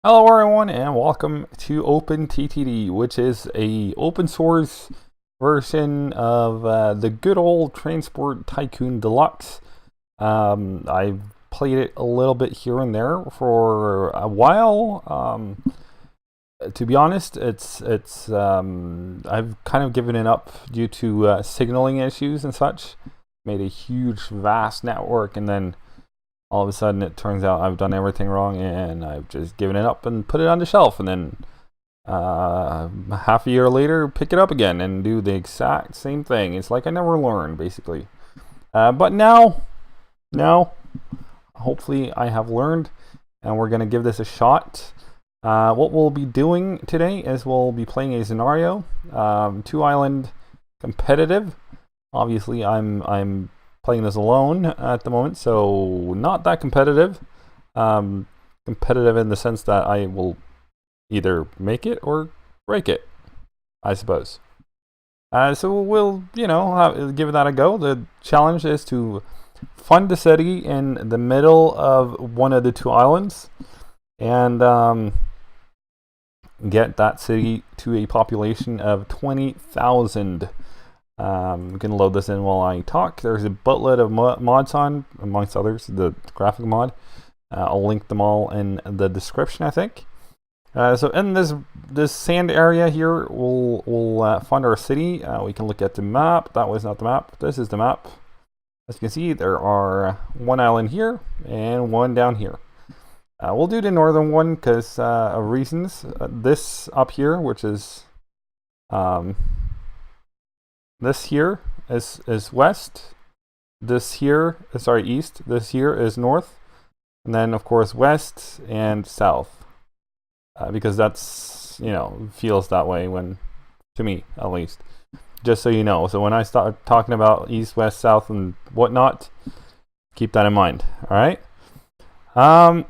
Hello everyone and welcome to OpenTTD, which is a open source version of the good old Transport Tycoon Deluxe. I've played it a little bit here and there for a while. To be honest, I've kind of given it up due to signaling issues and such. Made a huge, vast network, and then all of a sudden it turns out I've done everything wrong and I've just given it up and put it on the shelf, and then half a year later pick it up again and do the exact same thing. It's like I never learned, basically. But now hopefully I have learned, and we're gonna give this a shot. What we'll be doing today is we'll be playing a scenario, 2-island competitive. Obviously I'm playing this alone at the moment, so not that competitive. Competitive in the sense that I will either make it or break it, I suppose. So we'll, give that a go. The challenge is to fund the city in the middle of one of the 2 islands and get that city to a population of 20,000. We can load this in while I talk. There's a buttload of mods on, amongst others, the graphic mod. I'll link them all in the description, I think. So in this sand area here, we'll fund our city. We can look at the map. That was not the map. This is the map. As you can see, there are 1 island here and 1 down here. We'll do the northern one because of reasons. This up here, which is this here is west. This here is east. This here is north, and then of course west and south, because that's feels that way when, to me at least. Just so you know. So when I start talking about east, west, south, and whatnot, keep that in mind. All right. So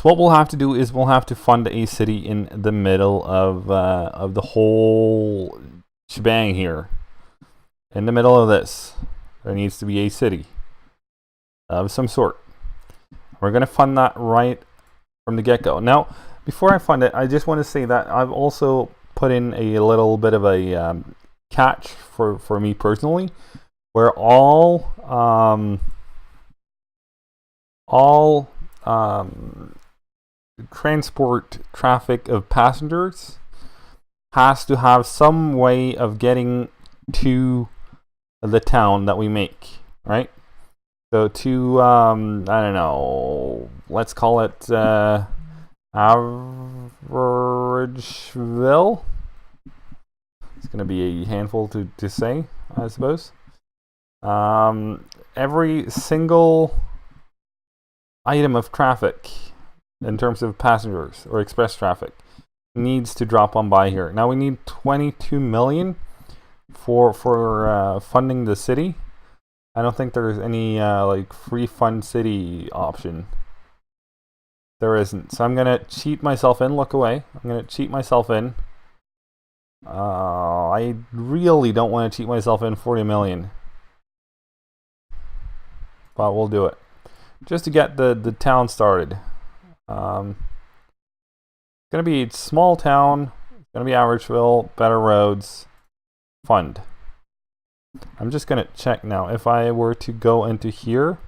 what we'll have to do is we'll have to fund a city in the middle of the whole shebang here. In the middle of this, there needs to be a city of some sort. We're going to fund that right from the get-go. Now, before I fund it, I just want to say that I've also put in a little bit of a catch for me personally, where all transport traffic of passengers has to have some way of getting to the town that we make, right? So to I don't know, let's call it Averageville. It's going to be a handful to say, I suppose. Every single item of traffic in terms of passengers or express traffic needs to drop on by here. Now we need 22 million for funding the city. I don't think there's any like free fund city option. There isn't. So I'm gonna cheat myself in. Look away. I'm gonna cheat myself in. I really don't want to cheat myself in 40 million, but we'll do it just to get the town started. It's going to be a small town. It's going to be Averageville, better roads, fund. I'm just going to check now. If I were to go into here,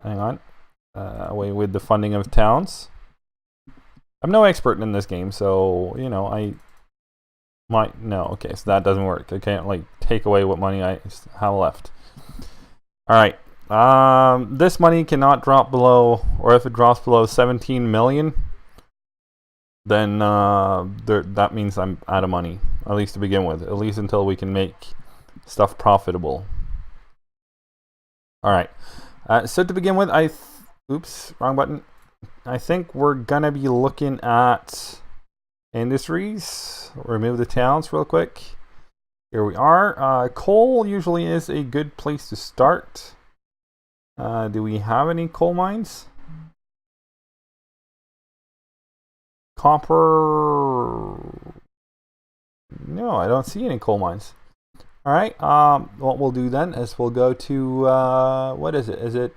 hang on, away with the funding of towns. I'm no expert in this game, so, I might, no, okay, so that doesn't work. I can't, take away what money I have left. Alright, this money cannot drop below, or if it drops below 17 million, then that means I'm out of money, at least to begin with, at least until we can make stuff profitable. All right, so to begin with, oops, wrong button. I think we're gonna be looking at industries. Remove the towns real quick. Here we are. Coal usually is a good place to start. Do we have any coal mines? Copper. No, I don't see any coal mines. All right. What we'll do then is we'll go to what is it? Is it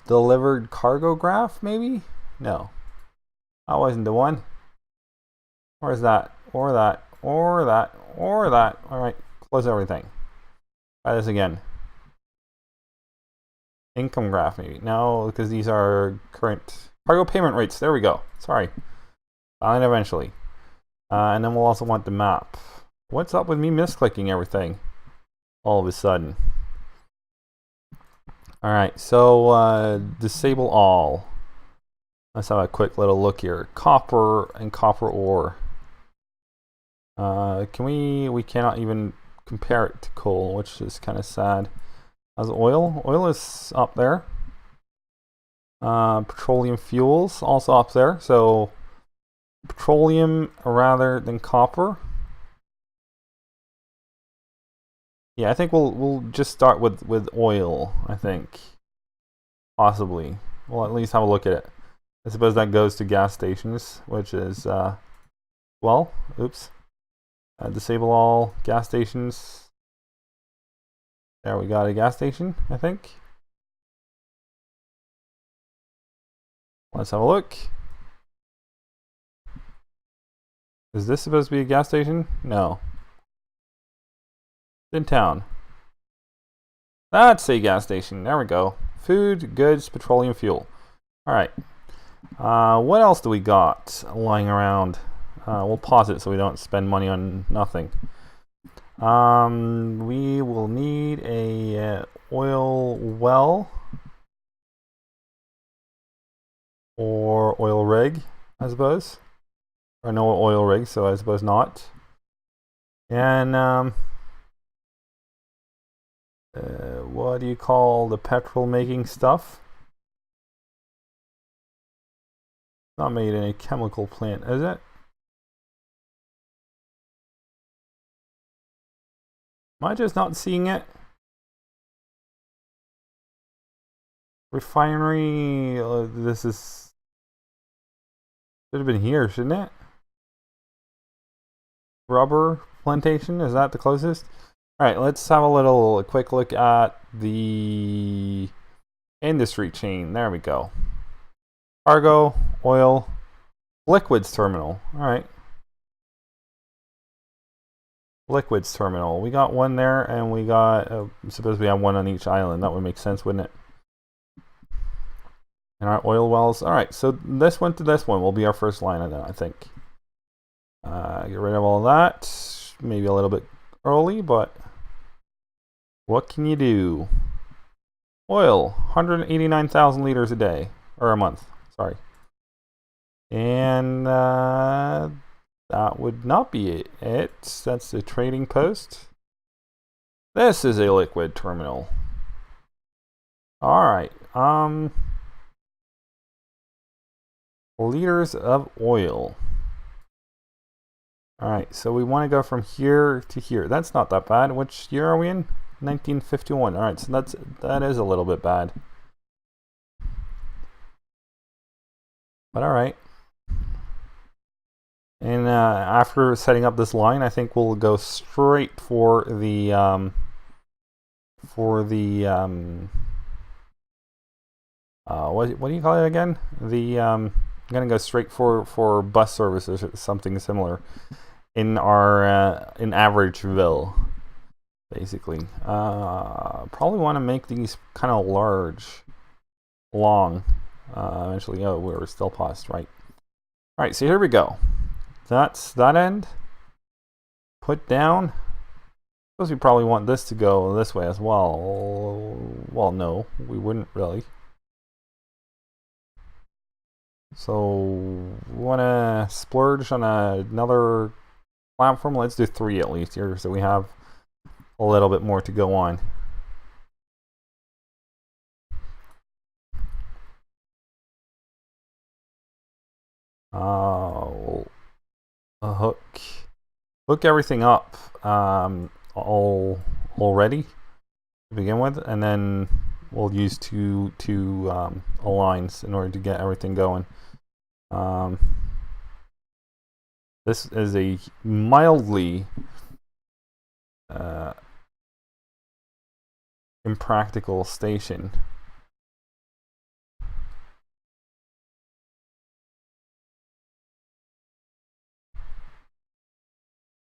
delivered cargo graph? Maybe No. That wasn't the one. Or is that? Or that? Or that? Or that? Alright, close everything. Try this again. Income graph, maybe. No, because these are current cargo payment rates. There we go. Sorry. Find eventually. And then we'll also want the map. What's up with me misclicking everything all of a sudden? Alright, so disable all. Let's have a quick little look here. Copper and copper ore. We cannot even compare it to coal, which is kind of sad. As oil? Oil is up there. Petroleum fuels also up there. So petroleum rather than copper. Yeah, I think we'll just start with oil, I think. Possibly. We'll at least have a look at it. I suppose that goes to gas stations, which is well, oops. Disable all gas stations. There, we got a gas station, I think. Let's have a look. Is this supposed to be a gas station? No. In town. That's a gas station. There we go. Food, goods, petroleum fuel. Alright. What else do we got lying around? We'll pause it so we don't spend money on nothing. We will need a oil well or oil rig, I suppose. Or no oil rig, so I suppose not. And what do you call the petrol making stuff? Not made in a chemical plant, is it? Am I just not seeing it? Refinery, this is... should have been here, shouldn't it? Rubber plantation, is that the closest? Alright, let's have a quick look at the industry chain. There we go. Cargo, oil, liquids terminal. Alright. Liquids terminal. We got one there, and we got, suppose we have one on each island. That would make sense, wouldn't it? And our oil wells. Alright, so this one to this one will be our first line of that, I think. Get rid of all of that. Maybe a little bit early, but what can you do? Oil, 189,000 liters a day. Or a month, sorry. And that would not be it. That's the trading post. This is a liquid terminal. Alright, liters of oil. Alright, so we want to go from here to here. That's not that bad. Which year are we in? 1951. Alright, so that is a little bit bad. But alright. And after setting up this line, I think we'll go straight for the what do you call it again? I'm gonna go straight for bus services or something similar in our in Averageville, basically. Probably want to make these kind of long. Eventually, oh, we're still paused, right? All right, so here we go. That's that end. Put down. Suppose we probably want this to go this way as well. Well, no, we wouldn't really. So we want to splurge on another platform. Let's do 3 at least here, so we have a little bit more to go on. Hook everything up already to begin with, and then we'll use two lines in order to get everything going. This is a mildly impractical station.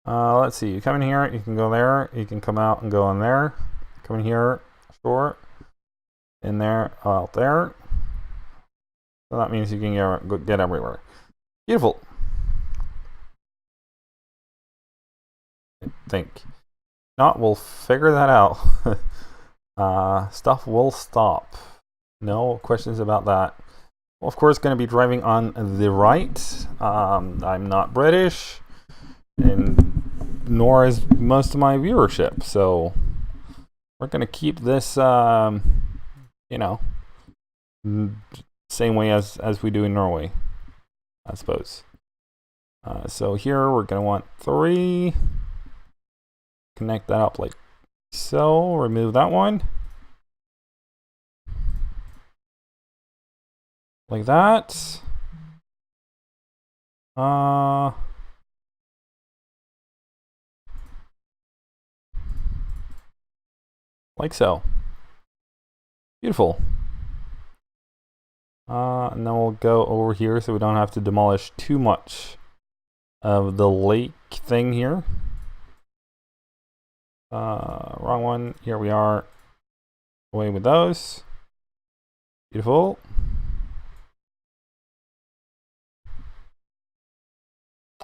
Let's see. You come in here, you can go there. You can come out and go in there. Come in here, sure. In there, out there. So that means you can get everywhere. Beautiful. I think. Not, we'll figure that out. Stuff will stop. No questions about that. Well, of course, going to be driving on the right. I'm not British, and nor is most of my viewership. So we're going to keep this, you know, same way as we do in Norway, I suppose. So here we're going to want 3. Connect that up like so. Remove that one. Like that. Like so. Beautiful. And then we'll go over here so we don't have to demolish too much of the lake thing here. Wrong one. Here we are. Away with those. Beautiful.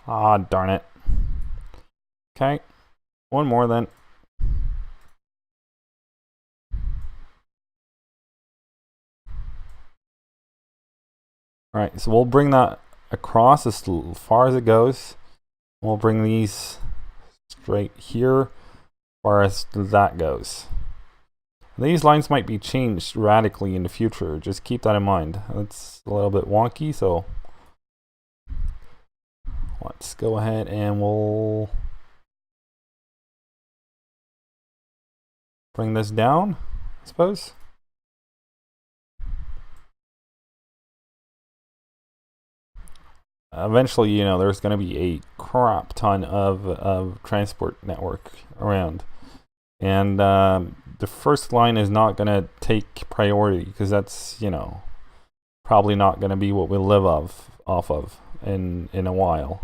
Ah, darn it. Okay. One more then. Alright, so we'll bring that across as far as it goes. We'll bring these straight here as far as that goes. These lines might be changed radically in the future. Just keep that in mind. It's a little bit wonky, so let's go ahead and we'll bring this down, I suppose. Eventually, you know, there's going to be a crap ton of transport network around. And the first line is not going to take priority because that's, you know, probably not going to be what we live off of in a while.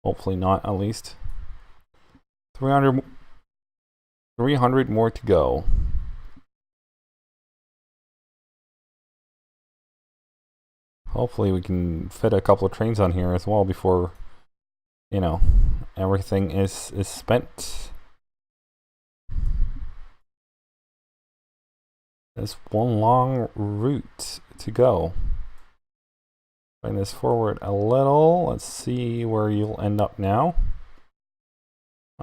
Hopefully not, at least. 300 more to go. Hopefully we can fit a couple of trains on here as well before, you know, everything is spent. There's one long route to go. Bring this forward a little. Let's see where you'll end up now.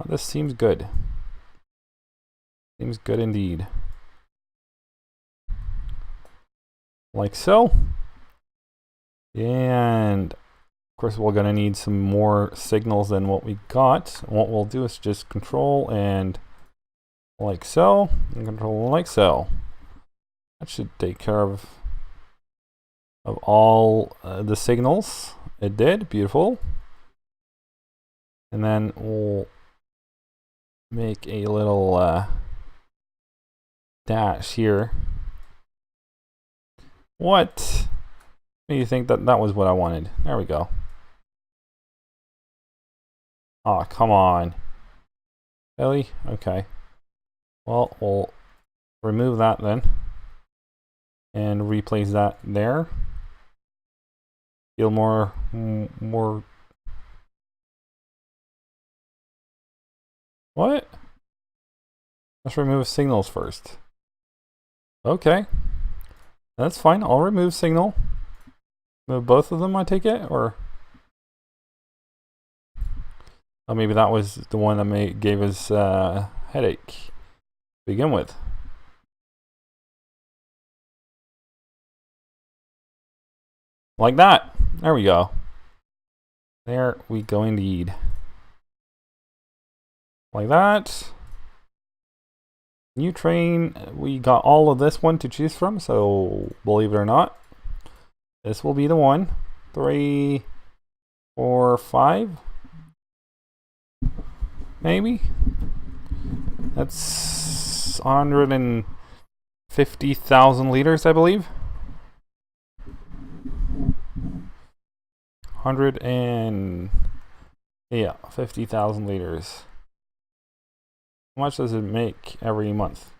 This seems good. Seems good indeed. Like so. And of course we're gonna need some more signals than what we got. And what we'll do is just control and like so, and control like so. That should take care of all the signals. It did. Beautiful. And then we'll make a little dash here. What? You think that was what I wanted? There we go. Oh, come on. Really? Okay. Well, we'll remove that then. And replace that there. Feel more. What? Let's remove signals first. Okay. That's fine. I'll remove signal. Move both of them, I take it? Or. Oh, maybe that was the one that gave us headache to begin with. Like that. There we go. There we go indeed. Like that. New train. We got all of this one to choose from, so believe it or not, this will be the one. 3, 4, 5. Maybe. That's 150,000 liters, I believe. 100 and Yeah, 50,000 liters. How much does it make every month?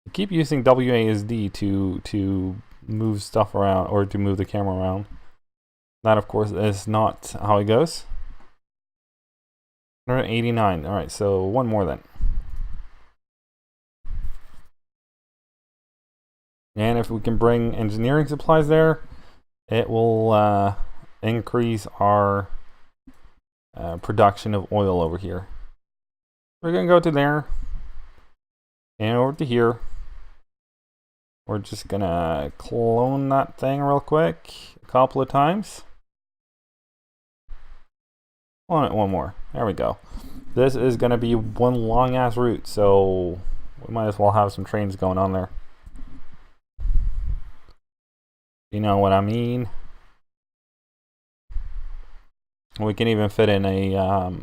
I keep using WASD to move stuff around, or to move the camera around. That, of course, is not how it goes. 189. All right, so one more then. And if we can bring engineering supplies there, it will increase our production of oil over here. We're gonna go to there and over to here. We're just gonna clone that thing real quick a couple of times. Clone it one more. There we go. This is gonna be one long ass route, so we might as well have some trains going on there. You know what I mean? We can even fit in a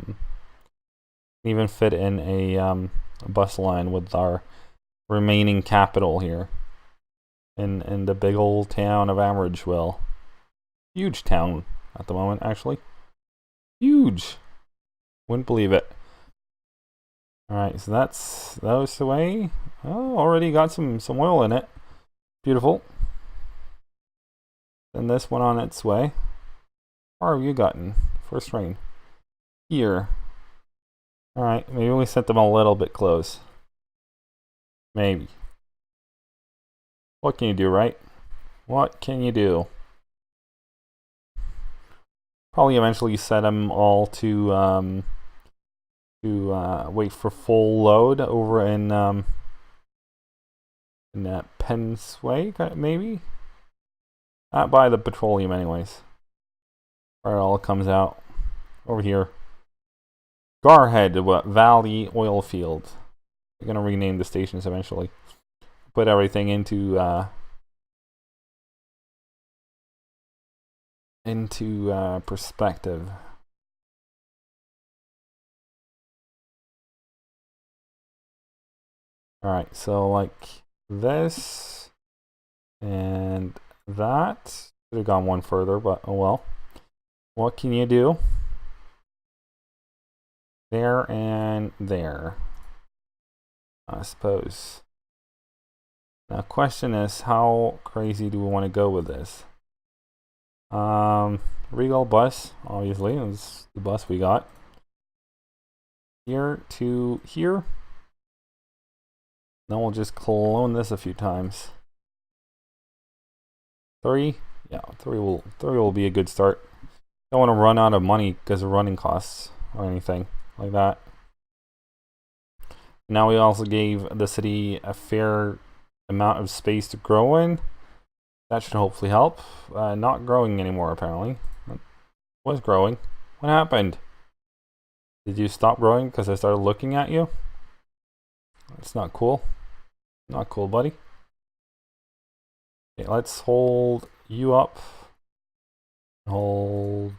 bus line with our remaining capital here in the big old town of Averageville. Huge town at the moment, actually. Huge. Wouldn't believe it. Alright, so that was the way. Oh, already got some oil in it. Beautiful. Send this one on its way. How have you gotten? First train. Here. Alright, maybe we sent them a little bit close. Maybe. What can you do, right? What can you do? Probably eventually set them all to wait for full load over in Pensway, maybe? Not by the petroleum anyways. Where it all comes out. Over here. Garhead Valley Oil Field. We're gonna rename the stations eventually. Put everything into perspective. Alright, so like this and that. Should have gone one further, but oh well. What can you do? There and there, I suppose. Now, question is, how crazy do we want to go with this? Regal bus, obviously, is the bus we got. Here to here. Then we'll just clone this a few times. 3, yeah, 3 will be a good start. Don't want to run out of money because of running costs or anything like that. Now we also gave the city a fair amount of space to grow in. That should hopefully help. Not growing anymore, apparently. It was growing. What happened? Did you stop growing because I started looking at you? That's not cool. Not cool, buddy. Okay, let's hold you up. Hold.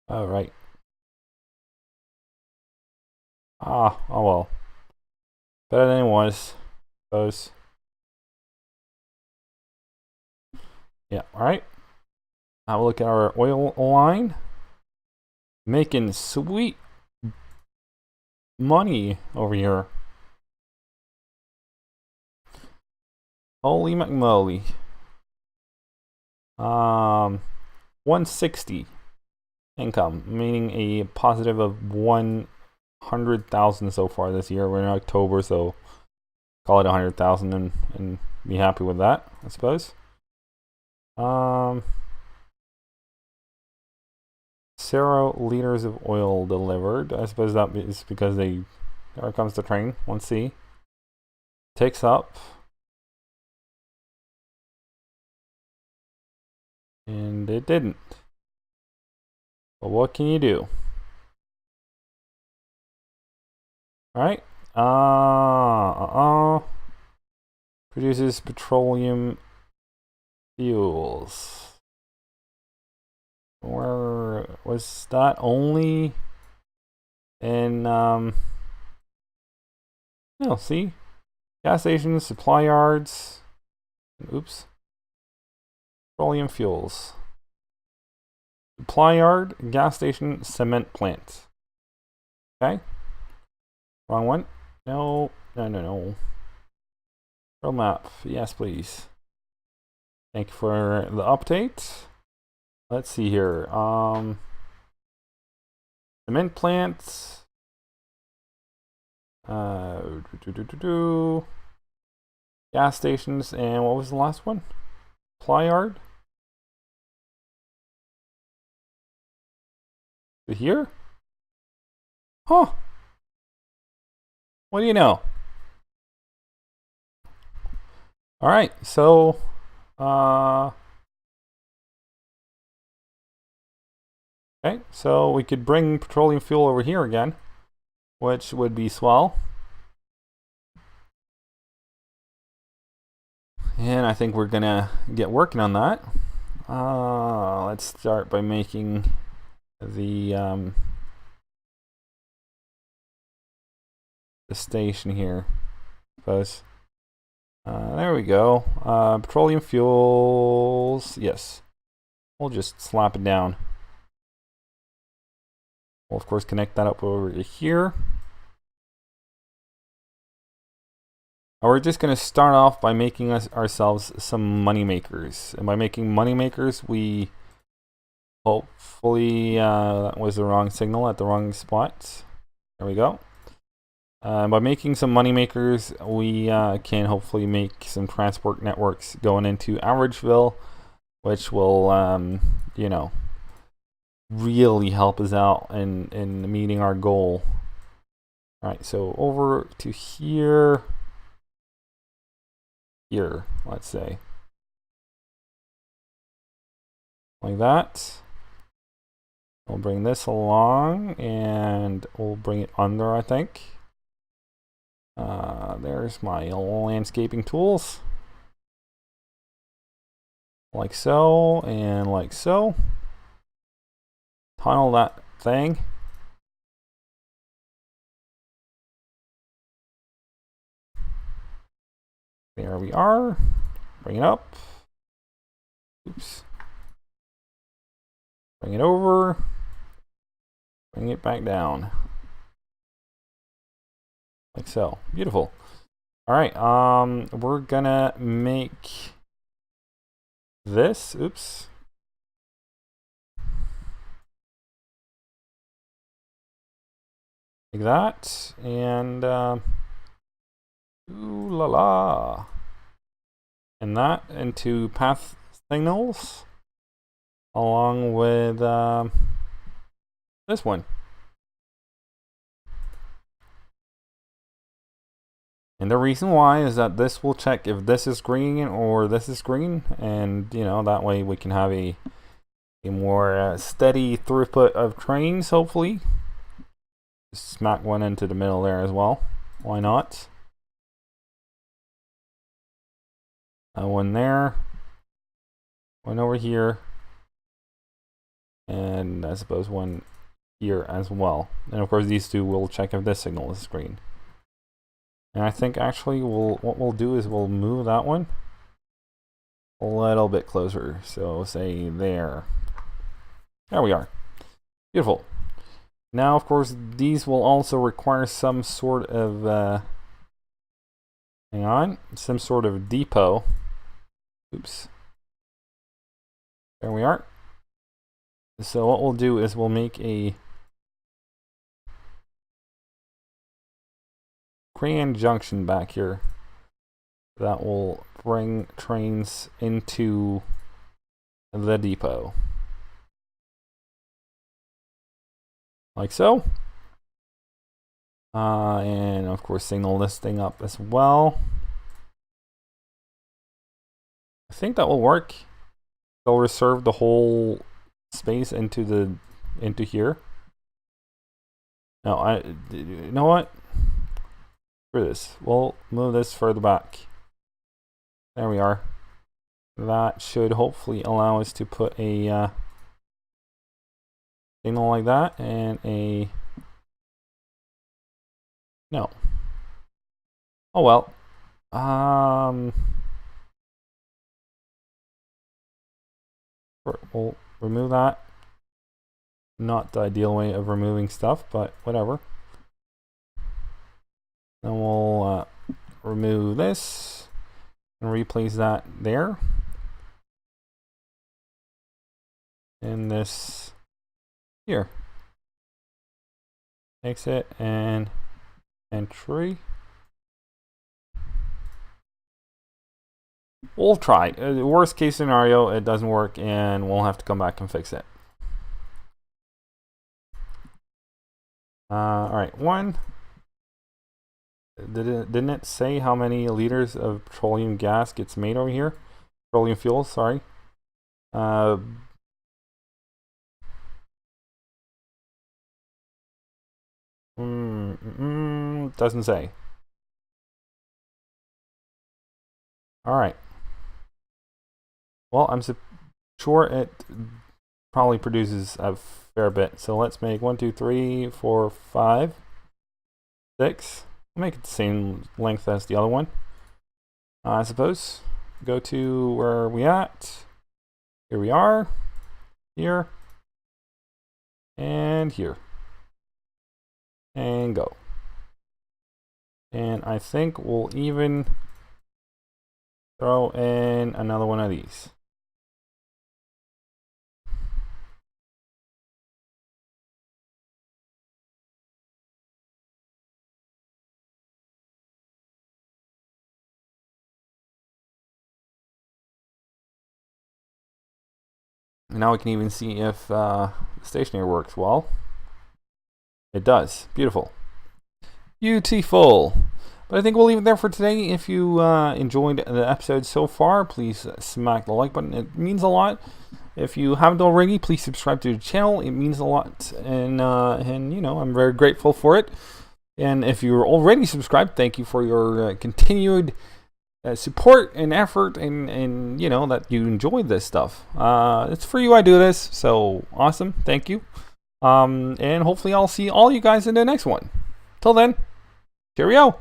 Oh, right. Ah, oh well. Better than it was. Suppose. Yeah, alright. Have a look at our oil line. Making sweet money over here. Holy McMoley. 160 income, meaning a positive of 100,000 so far this year. We're in October, so call it 100,000 and be happy with that, I suppose. 0 liters of oil delivered. I suppose that is because there comes the train. 1C. Takes up. And it didn't. But what can you do? Alright. Produces petroleum fuels. Where was that only in no, see? Gas stations, supply yards. Oops. Petroleum fuels. Supply yard, gas station, cement plant. Okay. Wrong one. No. World map. Yes, please. Thank you for the update. Let's see here. Cement plants. Gas stations, and what was the last one? Supply yard. Here? Huh. What do you know? All right, so okay, so we could bring petroleum fuel over here again, which would be swell. And I think we're gonna get working on that. Let's start by making the station here, I suppose. There we go. Petroleum fuels, yes. We'll just slap it down. We'll of course connect that up over here. We're just going to start off by making ourselves some money makers. And by making money makers, we hopefully, that was the wrong signal at the wrong spot. There we go. By making some money makers, we can hopefully make some transport networks going into Averageville, which will, you know, really help us out in meeting our goal. All right, so over to here, let's say. Like that. We'll bring this along, and we'll bring it under, I think. There's my landscaping tools. Like so, and like so. Tunnel that thing. There we are. Bring it up. Oops. Bring it over. Bring it back down. Like so. Beautiful. All right. We're gonna make this. Oops. Like that. And ooh la la. And that into path signals along with this one. And the reason why is that this will check if this is green or this is green, and you know, that way we can have a more steady throughput of trains, hopefully. Just smack one into the middle there as well. Why not? One there, one over here, and I suppose one here as well. And of course these two will check if this signal is green. And I think actually what we'll do is we'll move that one a little bit closer. So say there. There we are. Beautiful. Now of course these will also require some sort of hang on, some sort of depot. Oops. There we are. So what we'll do is we'll make a Grand Junction back here that will bring trains into the depot. Like so. And of course signal this thing up as well. I think that will work. They'll reserve the whole space into here. No, you know what? For this, we'll move this further back. There we are. That should hopefully allow us to put a signal like that and a no. Oh well. We'll remove that. Not the ideal way of removing stuff, but whatever. Then we'll remove this and replace that there. And this here. Exit and entry. We'll try. Worst case scenario, it doesn't work and we'll have to come back and fix it. Alright, one. Didn't it say how many liters of petroleum gas gets made over here? Petroleum fuel, sorry. Doesn't say. Alright. Well, I'm sure it probably produces a fair bit. So let's make 1, 2, 3, 4, 5, 6. We'll make it the same length as the other one, I suppose. Go to where are we at? Here we are. Here. And here. And go. And I think we'll even throw in another one of these. And now we can even see if the stationary works well. It does. Beautiful. Beautiful. But I think we'll leave it there for today. If you enjoyed the episode so far, please smack the like button. It means a lot. If you haven't already, please subscribe to the channel. It means a lot, and you know, I'm very grateful for it. And if you're already subscribed, thank you for your continued support and effort, and you know that you enjoyed this stuff. It's for you I do this, so awesome. Thank you. And hopefully I'll see all you guys in the next one. Till then, cheerio.